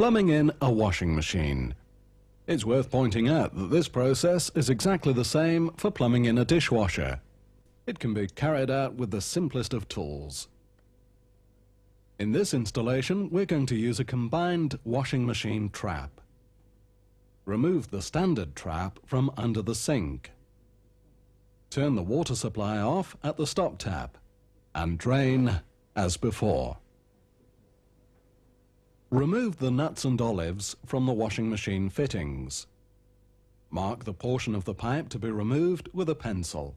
Plumbing in a washing machine. It's worth pointing out that this process is exactly the same for plumbing in a dishwasher. It can be carried out with the simplest of tools. In this installation, we're going to use a combined washing machine trap. Remove the standard trap from under the sink. Turn the water supply off at the stop tap and drain as before. Remove the nuts and olives from the washing machine fittings. Mark the portion of the pipe to be removed with a pencil.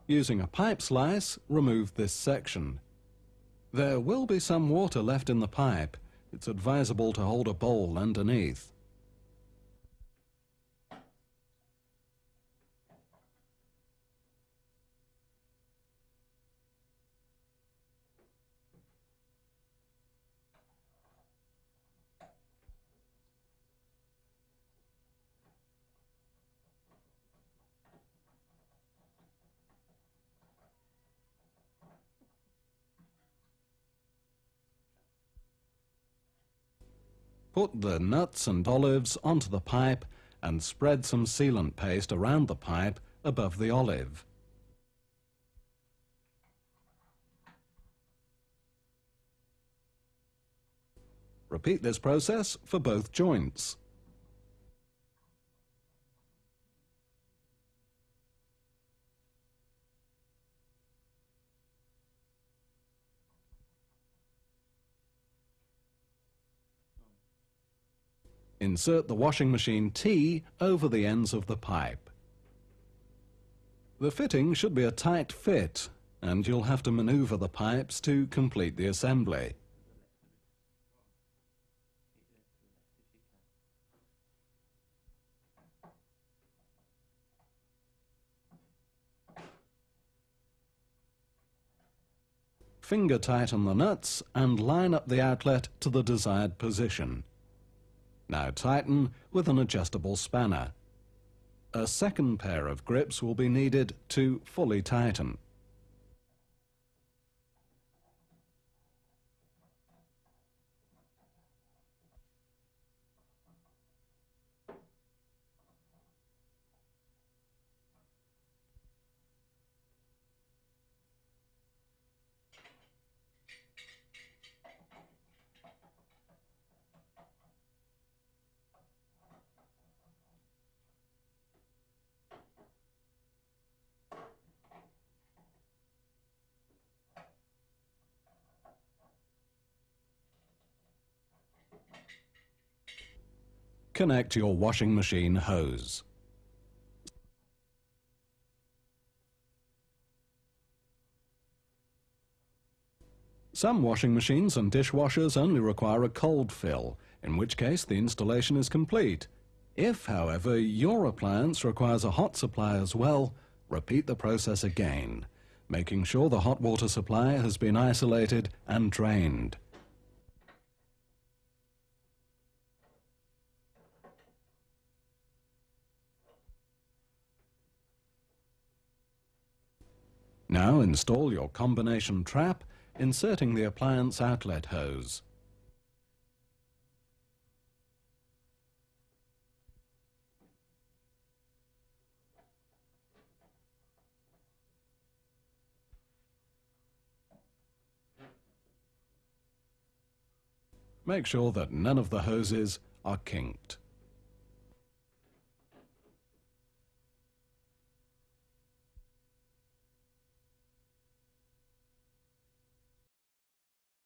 Using a pipe slice, remove this section. There will be some water left in the pipe. It's advisable to hold a bowl underneath. Put the nuts and olives onto the pipe and spread some sealant paste around the pipe above the olive. Repeat this process for both joints. Insert the washing machine T over the ends of the pipe. The fitting should be a tight fit, and you'll have to maneuver the pipes to complete the assembly. Finger tighten the nuts and line up the outlet to the desired position. Now tighten with an adjustable spanner. A second pair of grips will be needed to fully tighten. Connect your washing machine hose. Some washing machines and dishwashers only require a cold fill, in which case the installation is complete. If, however, your appliance requires a hot supply as well, repeat the process again, making sure the hot water supply has been isolated and drained. Now install your combination trap, inserting the appliance outlet hose. Make sure that none of the hoses are kinked.